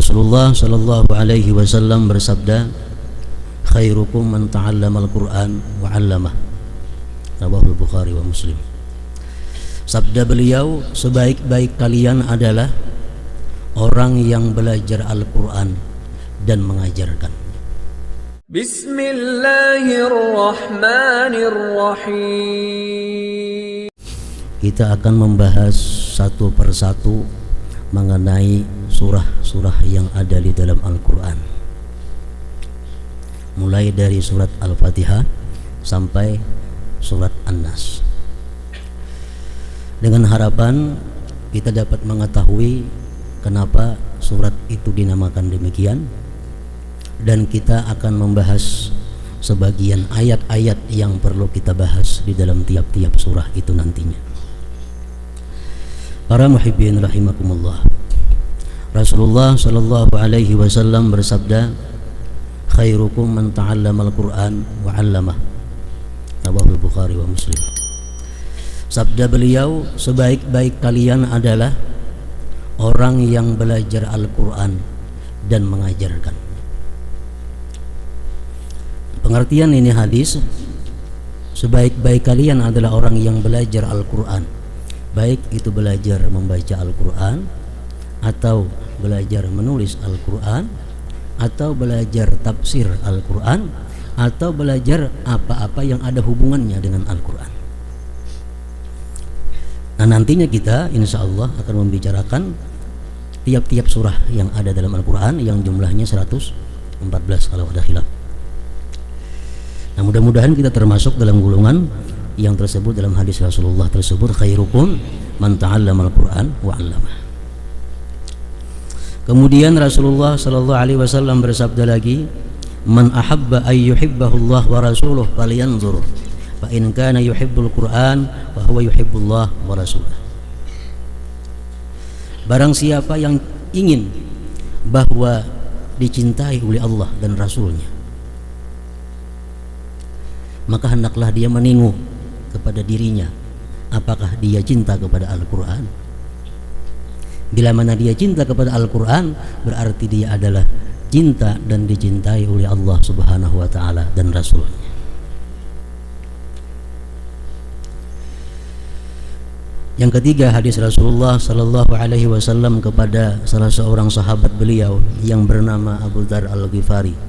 Rasulullah sallallahu alaihi wasallam bersabda, khairukum man ta'allamal Qur'an wa 'allamah. Rawahul Bukhari wa Muslim. Sabda beliau, sebaik-baik kalian adalah orang yang belajar Al-Qur'an dan mengajarkan. Bismillahirrahmanirrahim. Kita akan membahas satu persatu mengenai surah-surah yang ada di dalam Al-Quran, mulai dari surat Al-Fatihah sampai surat An-Nas, dengan harapan kita dapat mengetahui kenapa surat itu dinamakan demikian, dan kita akan membahas sebagian ayat-ayat yang perlu kita bahas di dalam tiap-tiap surah itu nantinya. Para muhibbin rahimakumullah, Rasulullah sallallahu alaihi wasallam bersabda, khairukum man ta'allamal Qur'an wa 'allamah. Rawahul Bukhari wa Muslim. Sabda beliau, sebaik-baik kalian adalah orang yang belajar Al-Qur'an dan mengajarkan. Pengertian ini hadis, sebaik-baik kalian adalah orang yang belajar Al-Qur'an, baik itu belajar membaca Al-Qur'an, atau belajar menulis Al-Qur'an, atau belajar tafsir Al-Qur'an, atau belajar apa-apa yang ada hubungannya dengan Al-Qur'an. Nah, nantinya kita insya Allah akan membicarakan tiap-tiap surah yang ada dalam Al-Qur'an yang jumlahnya 114 kalau ada khilaf. Nah, mudah-mudahan kita termasuk dalam golongan yang tersebut dalam hadis Rasulullah tersebut, khairukum man ta'allamal Qur'an wa 'allamah. Kemudian Rasulullah sallallahu alaihi wasallam bersabda lagi, man ahabba ay yuhibbahullah wa rasuluh falyanzur fa in kana yuhibbul Qur'an fa huwa yuhibbullah wa rasuluh. Barang siapa yang ingin bahwa dicintai oleh Allah dan Rasulnya, maka hendaklah dia menengok kepada dirinya, apakah dia cinta kepada Al-Quran. Bila mana dia cinta kepada Al-Quran, berarti dia adalah cinta dan dicintai oleh Allah subhanahu wa ta'ala dan Rasulnya. Yang ketiga, hadis Rasulullah sallallahu alaihi wasallam kepada salah seorang sahabat beliau yang bernama Abu Dzar Al-Ghifari,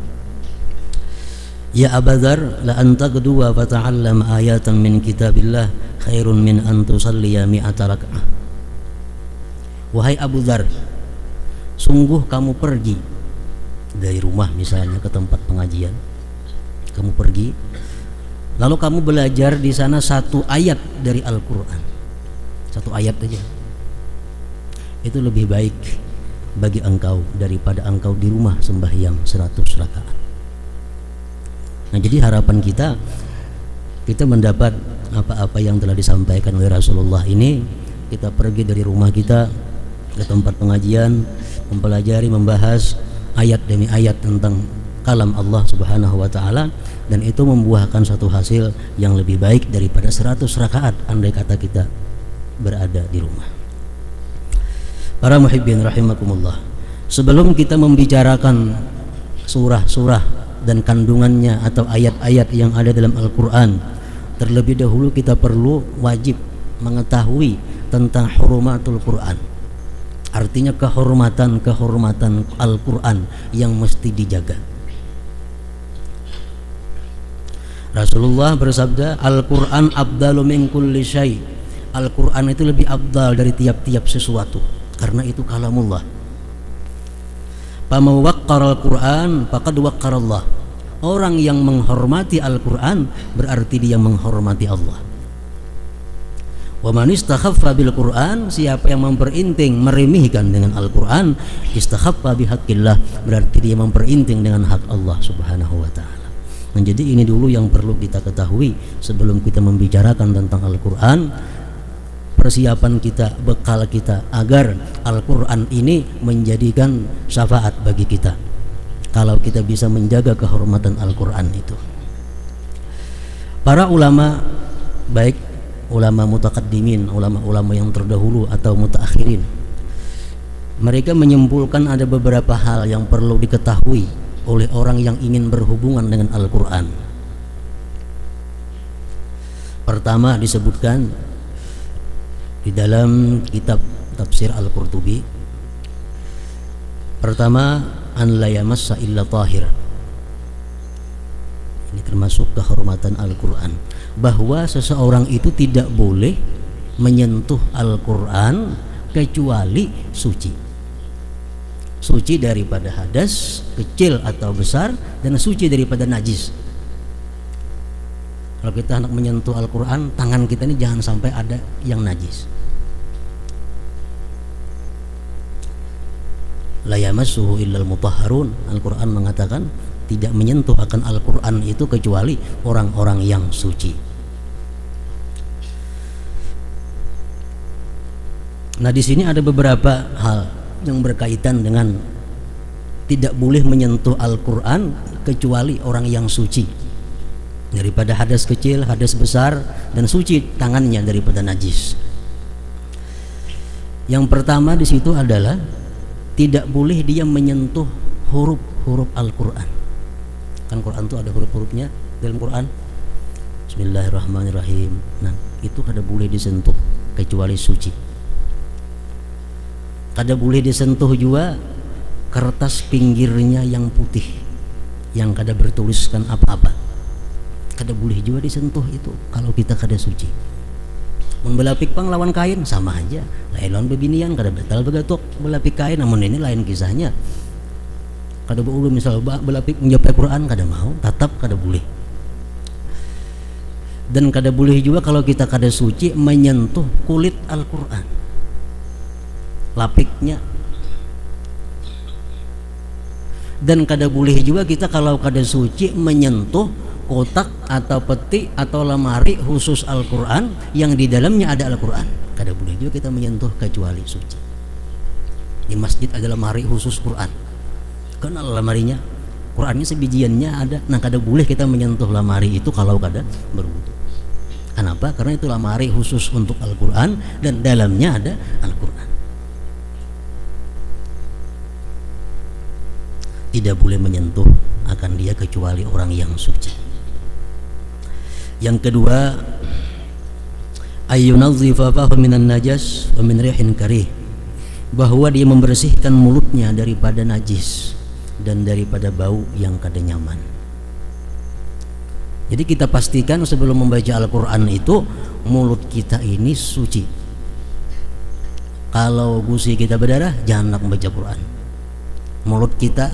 ya Abu Dzar, la anta kedua fata'allam ayatan min kitabillah khairun min an tusalliya mi'ata raka'ah. Wahai Abu Dzar, sungguh kamu pergi dari rumah misalnya ke tempat pengajian, kamu pergi lalu kamu belajar di sana satu ayat dari Al-Quran, satu ayat saja, itu lebih baik bagi engkau daripada engkau di rumah sembahyang 100 rakaat. Nah, jadi harapan kita mendapat apa-apa yang telah disampaikan oleh Rasulullah ini, kita pergi dari rumah kita ke tempat pengajian, mempelajari, membahas ayat demi ayat tentang kalam Allah subhanahu wa ta'ala, dan itu membuahkan satu hasil yang lebih baik daripada 100 rakaat andai kata kita berada di rumah. Para muhibbin rahimakumullah, sebelum kita membicarakan surah-surah dan kandungannya atau ayat-ayat yang ada dalam Al-Quran, terlebih dahulu kita perlu wajib mengetahui tentang hurumatul Quran, artinya kehormatan Al-Quran yang mesti dijaga. Rasulullah bersabda, Al-Quran abdalu min kulli syai. Al-Quran itu lebih abdal dari tiap-tiap sesuatu, karena itu kalamullah. Faman waqqara Al-Quran faqad waqqara Allah. Orang yang menghormati Al-Quran berarti dia menghormati Allah. Wa man istakhaffa bil Quran, siapa yang memperinting, meremehkan dengan Al-Quran, istakhaffa bihaqqillah, berarti dia memperinting dengan hak Allah subhanahu wa ta'ala. Nah, jadi ini dulu yang perlu kita ketahui sebelum kita membicarakan tentang Al-Quran. Persiapan kita, bekal kita agar Al-Quran ini menjadikan syafaat bagi kita kalau kita bisa menjaga kehormatan Al-Quran itu. Para ulama, baik ulama mutaqaddimin, ulama-ulama yang terdahulu atau mutaakhirin, Mereka menyimpulkan ada beberapa hal yang perlu diketahui oleh orang yang ingin berhubungan dengan Al-Quran. Pertama disebutkan di dalam kitab tafsir Al-Qurtubi, pertama, an la yamassa illa tahir. Ini termasuk kehormatan Al-Quran, bahwa seseorang itu tidak boleh menyentuh Al-Quran kecuali suci. Suci daripada hadas kecil atau besar, dan suci daripada najis. Kalau kita hendak menyentuh Al-Quran, tangan kita ini jangan sampai ada yang najis. La yamassuhu illal mutahharun. Al-Quran mengatakan tidak menyentuh akan Al-Quran itu kecuali orang-orang yang suci. Nah, di sini ada beberapa hal yang berkaitan dengan tidak boleh menyentuh Al-Quran kecuali orang yang suci daripada hadas kecil, hadas besar, dan suci tangannya daripada najis. Yang pertama di situ adalah tidak boleh dia menyentuh huruf-huruf Al-Quran. Kan Quran itu ada huruf-hurufnya dalam Quran. Bismillahirrahmanirrahim. Nah, itu kada boleh disentuh kecuali suci. Kada boleh disentuh juga kertas pinggirnya yang putih yang kada bertuliskan apa-apa. Kada boleh juga disentuh itu kalau kita kada suci. Membelapik pang lawan kain sama aja, lain lawan bebinian kada batal begatok belapik kain, namun ini lain kisahnya. Kada boleh misal belapik menjawab Quran kada mau, tetap kada boleh. Dan kada boleh juga kalau kita kada suci menyentuh kulit Al-Quran, lapiknya. Dan kada boleh juga kita kalau kada suci menyentuh kotak atau peti atau lemari khusus Al-Quran yang di dalamnya ada Al-Quran. Kada boleh juga kita menyentuh kecuali suci. Di masjid ada lemari khusus Quran, kenal lemarinya, Qurannya sebijiannya ada. Nah, kada boleh kita menyentuh lemari itu kalau kada berwudu. Kenapa? Karena itu lemari khusus untuk Al-Quran dan dalamnya ada Al-Quran. Tidak boleh menyentuh akan dia kecuali orang yang suci. Yang kedua, ayyunazzifa fahu minan najas wa min rihin karih, bahwa dia membersihkan mulutnya daripada najis dan daripada bau yang kada nyaman. Jadi kita pastikan sebelum membaca Al-Quran itu mulut kita ini suci. Kalau gusi kita berdarah, jangan membaca Quran. Mulut kita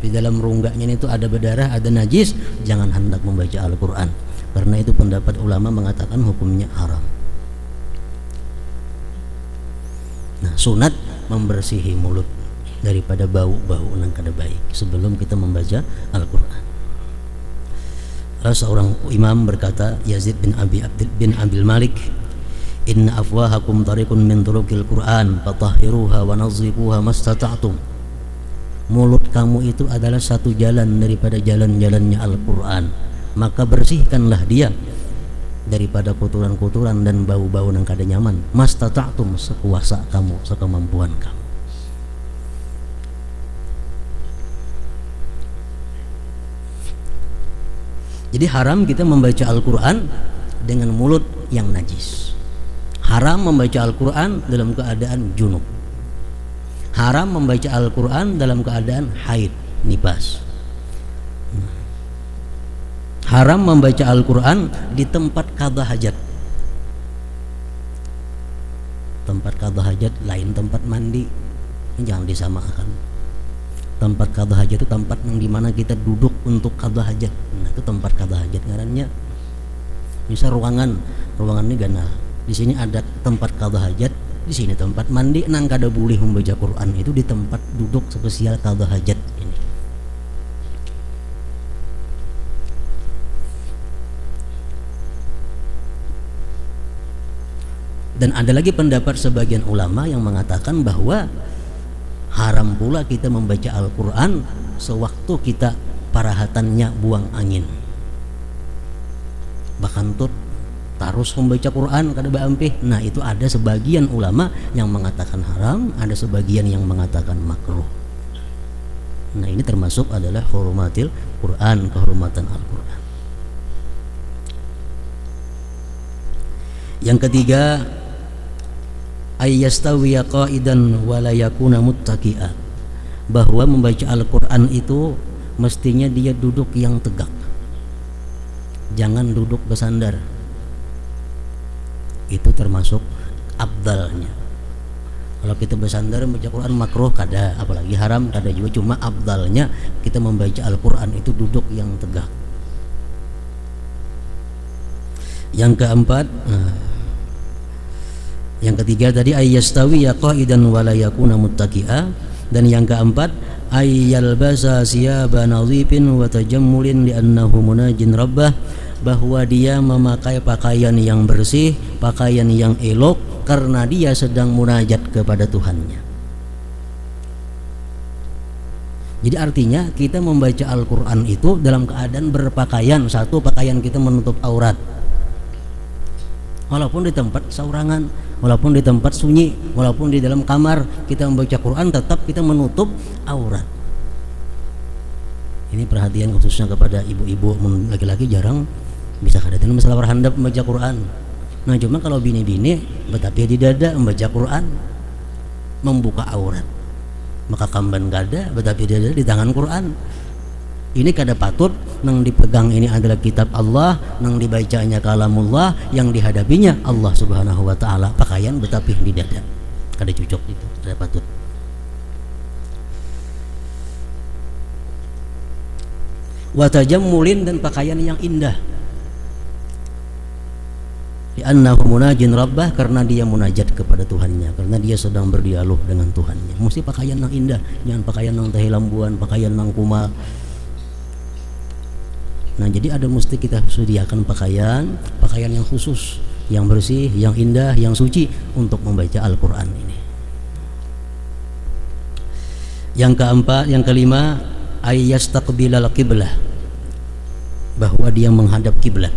di dalam rongganya itu ada berdarah, ada najis, jangan hendak membaca Al-Quran, karena itu pendapat ulama mengatakan hukumnya haram. Nah, sunat membersihi mulut daripada bau-bau yang kada baik sebelum kita membaca Al-Quran. Seorang imam berkata, Yazid bin Abil Malik, inna afwahakum tariqun min turuqil Quran fatahhiruha wa nazzifuha mastata'tum. Mulut kamu itu adalah satu jalan daripada jalan-jalannya Al-Quran, maka bersihkanlah dia daripada kotoran-kotoran dan bau-bau yang kada nyaman. Mastata'tum, sekuasa kamu, sekemampuan kamu. Jadi haram kita membaca Al-Quran dengan mulut yang najis. Haram membaca Al-Quran dalam keadaan junub. Haram membaca Al-Quran dalam keadaan haid, nifas. Haram membaca Al-Quran di tempat qadha hajat. Tempat qadha hajat lain tempat mandi, ini jangan disamakan. Tempat qadha hajat itu tempat yang dimana kita duduk untuk qadha hajat. Nah, itu tempat qadha hajat ngarannya. Misal ruangan ini gana. Di sini ada tempat qadha hajat, di sini tempat mandi. Nang kada boleh membaca Quran itu di tempat duduk spesial qadha hajat ini. Dan ada lagi pendapat sebagian ulama yang mengatakan bahwa haram pula kita membaca Al-Quran sewaktu kita parahatannya buang angin. Bahkan tut Terus membaca Quran kada baampih. Nah, itu ada sebagian ulama yang mengatakan haram, ada sebagian yang mengatakan makruh. Nah, ini termasuk adalah hurumatil Quran, kehormatan Al-Quran. Yang ketiga, ayyastawiya qa'idan wa la yakuna muttaqi'a, bahwa membaca Al-Quran itu mestinya dia duduk yang tegak, jangan duduk bersandar. Itu termasuk abdalnya. Kalau kita bersandar membaca Quran makruh kada, apalagi haram kada juga. Cuma abdalnya kita membaca Al-Quran itu duduk yang tegak. Yang keempat, yang ketiga tadi ayyastawi ya qa'idan wa la yakuna muttaqi'a, dan yang keempat ayyalbasa siyaba nadhifin wa tajammulin li'annahu munajin rabbah, bahwa dia memakai pakaian yang bersih, pakaian yang elok, karena dia sedang munajat kepada Tuhannya. Jadi artinya kita membaca Al-Quran itu dalam keadaan berpakaian. Satu, pakaian kita menutup aurat, walaupun di tempat saurangan, walaupun di tempat sunyi, walaupun di dalam kamar kita membaca Quran, tetap kita menutup aurat. Ini perhatian khususnya kepada ibu-ibu. Laki-laki jarang bisa kadang masalah berhandap membaca Quran. Nah, cuma kalau bini-bini betapa di dada membaca Quran, membuka aurat, maka kamban kada betapa di dada di tangan Quran. Ini kada patut. Nang dipegang ini adalah kitab Allah, nang dibacanya kalamullah, yang dihadapinya Allah Subhanahu wa taala. Pakaian betapa di dada kada cocok, itu kada patut. Wa tajammulin, dan pakaian yang indah. Li'annahu munajin rabbah, karena dia munajat kepada Tuhannya, karena dia sedang berdialog dengan Tuhannya. Mesti pakaian yang indah, jangan pakaian yang tahilambuan, pakaian yang kumal. Nah, jadi ada mesti kita sediakan pakaian yang khusus, yang bersih, yang indah, yang suci untuk membaca Al-Quran ini. Yang keempat, yang kelima, ayyastaqbilal qiblah, bahwa dia menghadap kiblat.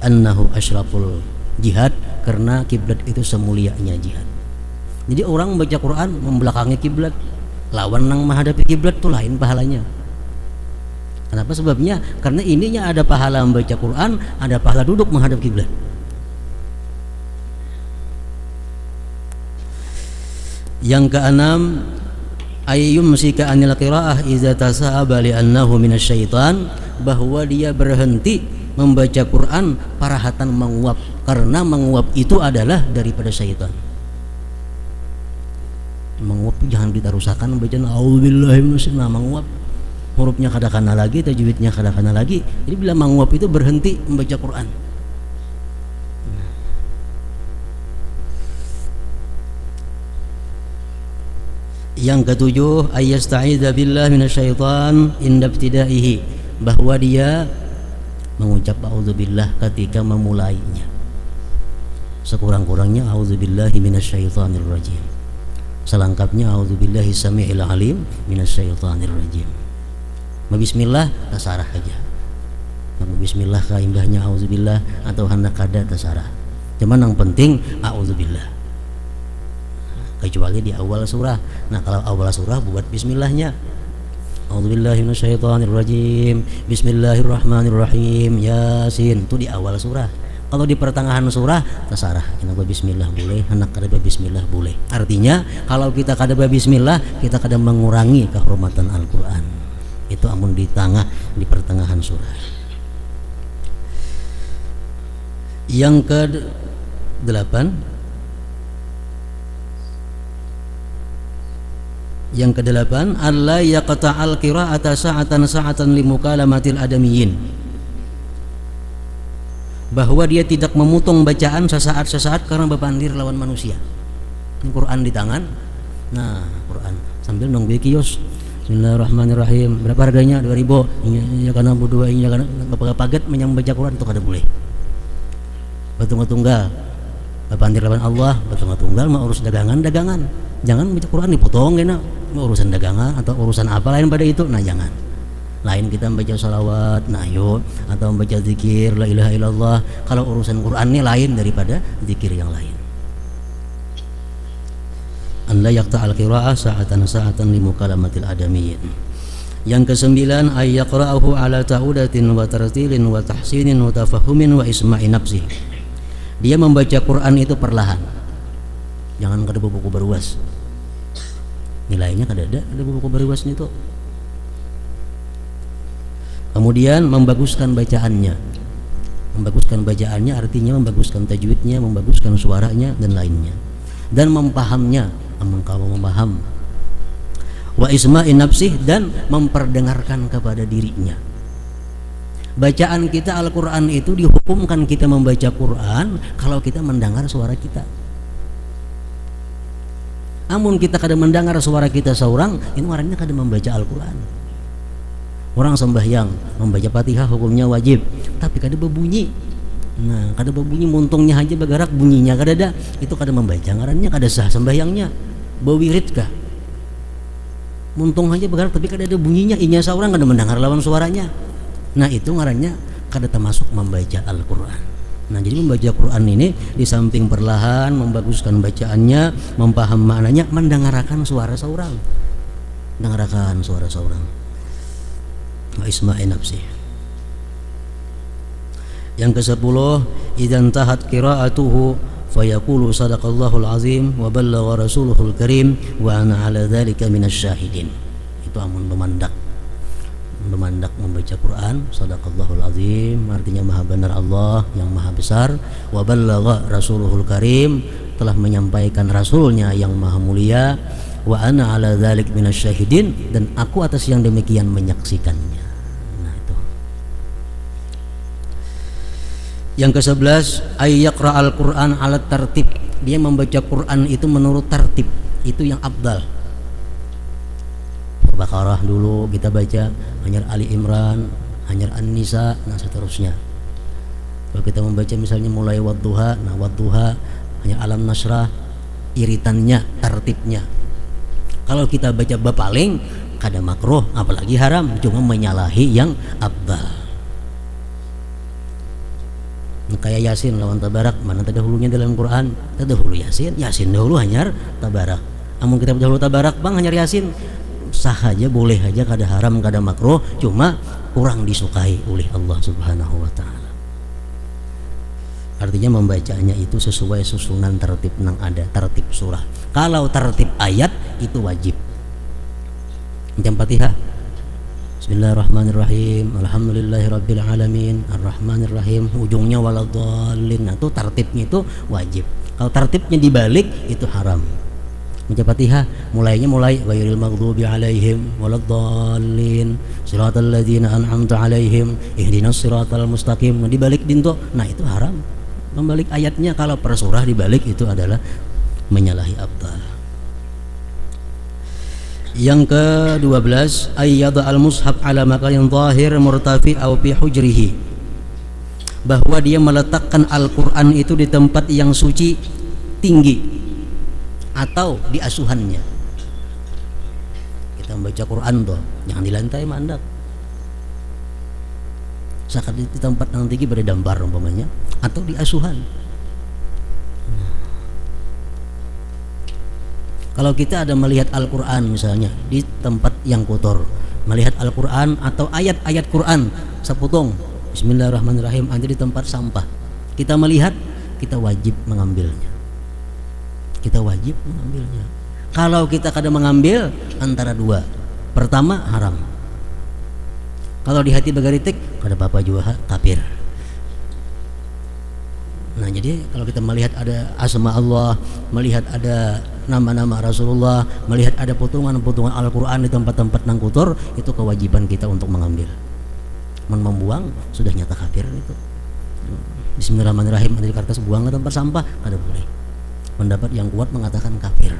Annahu asyraful jihad, karena kiblat itu semulianya jihad. Jadi orang membaca Quran membelakangi kiblat, lawan nang menghadapi kiblat tuh lain pahalanya. Kenapa sebabnya? Karena ininya ada pahala membaca Quran, ada pahala duduk menghadap kiblat. Yang keenam, ayyumsika anil qiraah idza tasaba li annahu minasyaitan, bahwa dia berhenti membaca Quran parahatan menguap, karena menguap itu adalah daripada syaitan. Menguap jangan ditarusakan membaca auzubillahi minasyaitonir, menguap hurufnya kadang-kadang lagi, tajwidnya kadang-kadang lagi. Jadi bila menguap itu berhenti membaca Quran. Yang ketujuh, ayyasta'idza billahi minasyaitan inda ibtidaihi, bahwa dia mengucap auzubillah ketika memulainya. Sekurang-kurangnya auzubillahi minasyaitonir rajim. Selengkapnya auzubillahi samiil alim minasyaitonir rajim. Bismillah tasarah aja. Bismillah kaimbahnya auzubillah atau hendak kada tasarah. Cuman yang penting auzubillah. Kecuali di awal surah. Nah, kalau awal surah buat bismillahnya. A'udzubillahi minasyaitonir rajim. Bismillahirrahmanirrahim. Yasin, itu di awal surah. Kalau di pertengahan surah tasarah, kenapa bismillah boleh, hendak kada bismillah boleh. Artinya kalau kita kada bismillah, kita kada mengurangi kehormatan Al-Qur'an. Itu amun di tengah, di pertengahan surah. Yang ke-8, Allah yaqta'al qira'ata sa'atan limukalamatil adamiyyin, bahwa dia tidak memotong bacaan sesaat karena berpandir lawan manusia. Ini Quran di tangan. Nah, Quran sambil nunggu kios. Bismillahirrahmanirrahim. Berapa harganya? 2000. Ya karena berdua ini karena paget menyambaca Quran itu kada boleh. Tunggal. Berpandir lawan Allah, tunggal mau urus dagangan. Jangan baca Quran dipotong kena. Urusan dagangan atau urusan apa lain pada itu, nah jangan. Lain kita membaca salawat, nah yuk, atau membaca zikir la ilaha illallah. Kalau urusan Quran ini lain daripada zikir yang lain. An la yaqta'al qira'ah sa'atan li mukalamatil adamiyyin. Yang kesembilan, ay yaqra'ahu ala ta'udatin wa tartilin wa tahsinin wa tafahumin wa isma'i nafsih. Dia membaca Quran itu perlahan. Jangan kada buku berwas. Nilainya kada ada buku berwas itu. Kemudian membaguskan bacaannya. Membaguskan bacaannya artinya membaguskan tajwidnya, membaguskan suaranya dan lainnya. Dan mempahamnya, kalau memaham. Wa isma'in nafsih, dan memperdengarkan kepada dirinya. Bacaan kita Al-Quran itu dihukumkan kita membaca Quran kalau kita mendengar suara kita. Namun kita kadang mendengar suara kita seorang, ini warnanya kadang membaca Al-Quran. Orang sembahyang membaca Fatihah hukumnya wajib, tapi kada berbunyi. Nah, kada berbunyi, muntungnya aja bergerak, bunyinya kada ada, itu kada membaca, ngarannya kada sah sembahyangnya. Bewirid kah? Muntung aja bergerak tapi kada ada bunyinya, inya seorang kada mendengar lawan suaranya. Nah, itu ngarannya kada termasuk membaca Al-Qur'an. Nah, jadi membaca Quran ini di samping perlahan, membaguskan bacaannya, mempaham maknanya, mendengarkan suara seorang. Mendengarkan suara seorang. Wa isma'i nafsih. Yang ke-10, idzan tahat qira'atuhu fayaqulu sadaqallahul azim wa ballagha rasuluhul karim wa ana 'ala dzalika minasy syahidin. Itu amun memandak membaca Quran, sadaqallahul azim artinya maha benar Allah yang maha besar, wa ballagha rasuluhul karim telah menyampaikan rasulnya yang maha mulia, wa ana 'ala dzalik minasy syahidin, dan aku atas yang demikian menyaksikannya. Yang ke-11, ay yaqra'al Qur'an 'ala tartib. Dia membaca Quran itu menurut tertib, itu yang afdal. Baqarah dulu kita baca, hanyar Ali Imran, hanyar An-Nisa, nah seterusnya. Kalau kita membaca misalnya mulai wadduha, nah wadduha hanya Alam Nasrah, iritannya, tertibnya. Kalau kita baca bapaling, kada makruh, apalagi haram, cuma menyalahi yang afdal. Kayak Yasin lawan Tabarak, mana terdahulunya dalam Quran? Terdahulu Yasin dahulu hanyar Tabarak. Namun kita dahulu Tabarak bang hanyar Yasin, sah aja, boleh aja, kada haram, kada makruh, cuma kurang disukai oleh Allah Subhanahu wa taala. Artinya membacanya itu sesuai susunan tertib nang ada, tertib surah. Kalau tertib ayat itu wajib. Macam Fatihah, Bismillahirrahmanirrahim, Alhamdulillahirabbil alamin, Arrahmanirrahim, ujungnya waladhdallin. Nah, itu tertibnya itu wajib. Kalau tertibnya dibalik itu haram. Baca Fatihah mulai ghairil maghdubi alaihim waladhdallin, siratal ladzina an'amta alaihim, ihdinas siratal mustaqim. Dibalik dinto, nah itu haram. Membalik ayatnya kalau per surah dibalik itu adalah menyalahi afdal. Yang ke-12, ayyada al-mushaf ala makanin zahir murtafi aw fi hujrihi. Bahwa dia meletakkan Al-Qur'an itu di tempat yang suci tinggi atau di asuhannya. Kita membaca Quran tuh, jangan di lantai mandak. Sakat di tempat yang tinggi berdambar umpamanya, atau di asuhan. Kalau kita ada melihat Al-Quran misalnya di tempat yang kotor, melihat Al-Quran atau ayat-ayat Quran sepotong Bismillahirrahmanirrahim ada di tempat sampah, kita melihat, kita wajib mengambilnya. Kalau kita kada mengambil, antara dua, pertama haram. Kalau di hati bagaritik, kada apa-apa juga kafir. Nah, jadi kalau kita melihat ada asma Allah, melihat ada nama-nama Rasulullah, melihat ada potongan-potongan Al-Quran di tempat-tempat nang kotor, itu kewajiban kita untuk mengambil. Membuang sudah nyata kafir itu. Bismillahirrahmanirrahim ada di kertas, buang ke tempat sampah, kada boleh. Pendapat yang kuat mengatakan kafir.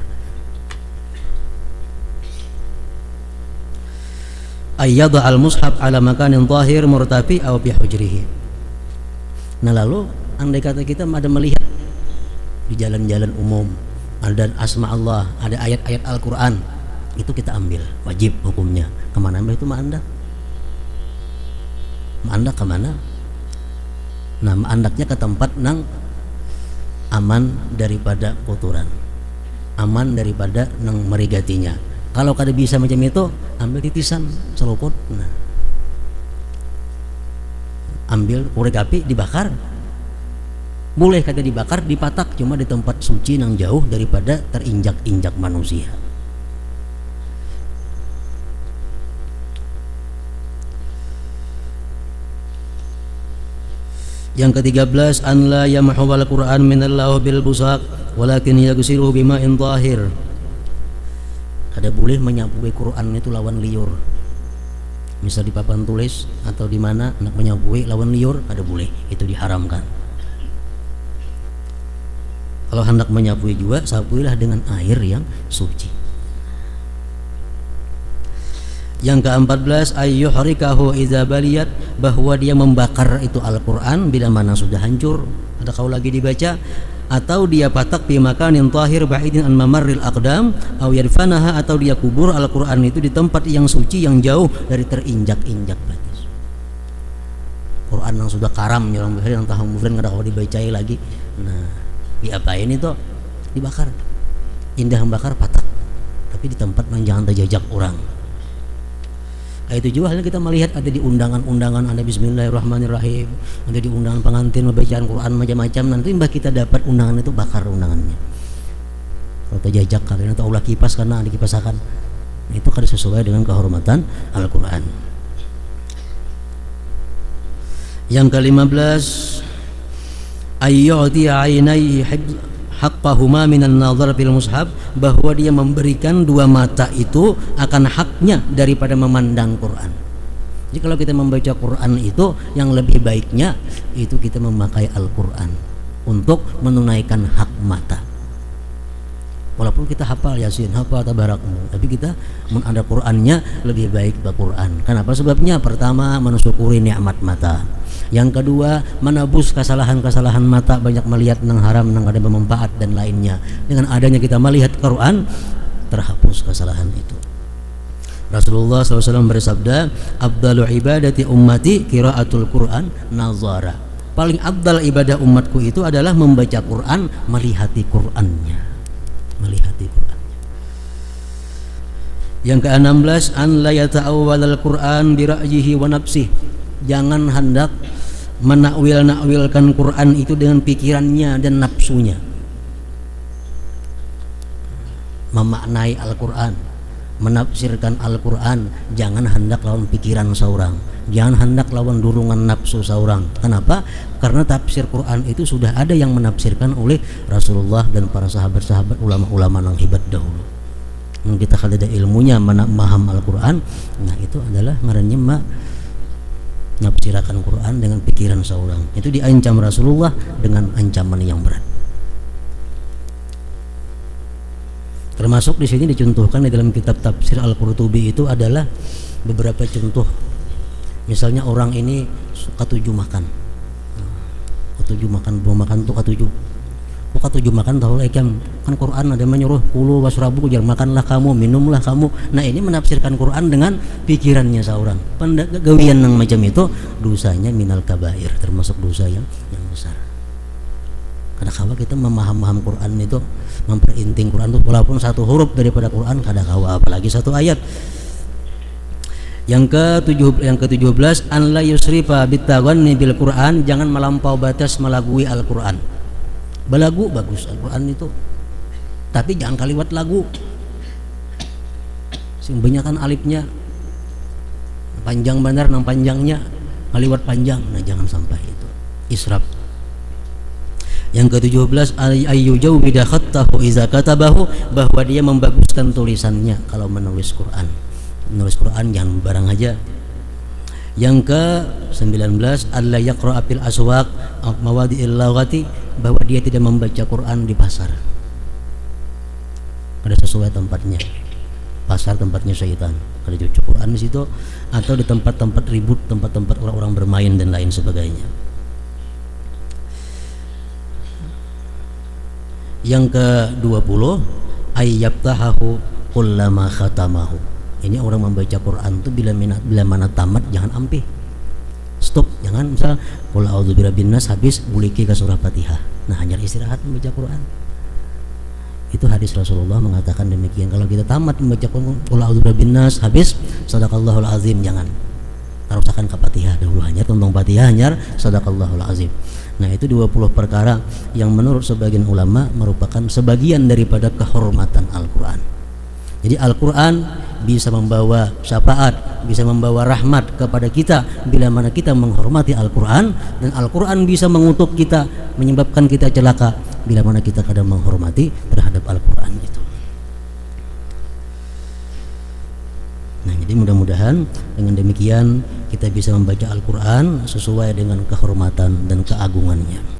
Ayyadha al-mushaf ala makanin zahir murtafi aw fi hujrihi. Nah, lalu andai kata kita ada melihat di jalan-jalan umum ada asma Allah, ada ayat-ayat Al-Quran, itu kita ambil, wajib hukumnya. Kemana ambil itu anda? Maandak ke mana? Nah, maandaknya ke tempat nang aman daripada kotoran, aman daripada nang merigatinya. Kalau kada bisa macam itu, ambil titisan seluput. Nah, ambil korek api dibakar. Boleh kata dibakar, dipatak, cuma di tempat suci nang jauh daripada terinjak-injak manusia. Yang ke-13, an la yamhu al-Qur'an minallahu bil busaq walakin yaghsiluhu bima'in zahir. Kada boleh menyapui Quran itu lawan liur. Misal di papan tulis atau di mana anak menyapui lawan liur, kada boleh, itu diharamkan. Kalau hendak menyapui juga, sapuilah dengan air yang suci. Yang ke-14, ayyuhrikahu idza baliyat, bahwa dia membakar itu Al-Qur'an bila mana sudah hancur, ada kau lagi dibaca, atau dia patak fi makanin tahir ba'idin an mamarril aqdam aw yarfanaha, atau dia kubur Al-Qur'an itu di tempat yang suci yang jauh dari terinjak-injak batas. Quran yang sudah karam yang tahun kemudian kada kau dibacai lagi. Nah, diapain itu? Dibakar. Indah membakar patak, tapi di tempat yang jangan terjajak orang. Itu juga halnya kita melihat ada di undangan-undangan, ada bismillahirrahmanirrahim, ada di undangan pengantin membacaan Quran macam-macam, nanti mbah kita dapat undangan itu bakar undangannya. Kalau terjajak karena itu Allah kipas karena dikipasakan, itu kada sesuai dengan kehormatan Al-Quran. Yang ke-15, ayyu'ti 'ainai haqqahuma minan nazar fil mushaf, bahwa dia memberikan dua mata itu akan haknya daripada memandang Quran. Jadi kalau kita membaca Quran itu yang lebih baiknya itu kita memakai Al-Quran untuk menunaikan hak mata. Walaupun kita hafal Yasin, hafal Tabarakmu, tapi kita ada Qurannya lebih baik Quran. Kenapa? Sebabnya pertama mensyukuri nikmat mata. Yang kedua, menebus kesalahan-kesalahan mata, banyak melihat nang haram, nang ada bermanfaat dan lainnya. Dengan adanya kita melihat Quran, terhapus kesalahan itu. Rasulullah SAW bersabda, "Afdalu ibadati ummati qiraatul Quran nazara." Paling afdal ibadah umatku itu adalah membaca Quran, melihati Qurannya. Melihati Qurannya. Yang ke-16, an la yata'awwalal Quran bi ra'yihi wa nafsihi. Jangan hendak menakwil-nakwilkan Quran itu dengan pikirannya dan nafsunya. Memaknai Al-Quran, menafsirkan Al-Quran, jangan hendak lawan pikiran seorang, jangan hendak lawan dorongan nafsu seorang. Kenapa? Karena tafsir Quran itu sudah ada yang menafsirkan oleh Rasulullah dan para sahabat-sahabat, ulama-ulama yang hebat dahulu. Kita kalau ada ilmunya memaham Al-Quran, nah itu adalah ngarannya nafsirakan Quran dengan pikiran seorang. Itu diancam Rasulullah dengan ancaman yang berat. Termasuk di sini dicontohkan di dalam kitab tafsir Al-Qurtubi itu adalah beberapa contoh. Misalnya orang ini ketujuh makan. Ketujuh makan, belum makan tuh ketujuh. Kok ketujuh makan tahu kan Quran ada menyuruh kulu wasrabu, jangan makanlah kamu, minumlah kamu. Nah, ini menafsirkan Quran dengan pikirannya seorang. Gawian yang macam itu dosanya minal kabair, termasuk dosa yang besar. Karena kalau kita memaham Quran itu, memperinting Quran itu walaupun satu huruf daripada Quran kada kawa, apalagi satu ayat. Yang ke-17, an la yusrifa bitaghanni bil Quran, jangan melampau batas melagui Al-Quran. Balagu bagus Al-Quran itu, tapi jangan kaliwat lagu. Sing banyakan alifnya panjang benar, nang panjangnya kaliwat panjang. Nah, jangan sampai itu israf. Yang ke-17, ayyujau bidakhattahu iza katabahu, bahwa dia membaguskan tulisannya kalau menulis Quran. Menulis Quran jangan barang aja. Yang ke-19, alla yaqra'a fil aswaq mawadi'il laghati, bahwa dia tidak membaca Quran di pasar. Pada sesuai tempatnya. Pasar tempatnya syaitan. Kalau cocok Quran di situ, atau di tempat-tempat ribut, tempat-tempat orang-orang bermain dan lain sebagainya. Yang ke-20, ayyabtahahu kullama khatamahu. Ini orang membaca Quran itu bila mana tamat jangan ampih. stop, jangan misal qul a'udzu birabbin nas habis buliki ke surah Fatihah. Nah, hanya istirahat membaca Quran. Itu hadis Rasulullah mengatakan demikian. Kalau kita tamat membaca qul a'udzu birabbin nas habis sadaqallahul azim, jangan. Tarusakan ke Fatihah dahulu, hanya tentang Fatihah hanya sadaqallahul azim. Nah, itu 20 perkara yang menurut sebagian ulama merupakan sebagian daripada kehormatan Al-Qur'an. Jadi Al-Qur'an bisa membawa syafaat, bisa membawa rahmat kepada kita bila mana kita menghormati Al-Qur'an, dan Al-Qur'an bisa mengutuk kita, menyebabkan kita celaka bila mana kita kadang menghormati terhadap Al-Qur'an itu. Nah, jadi mudah-mudahan dengan demikian kita bisa membaca Al-Qur'an sesuai dengan kehormatan dan keagungannya.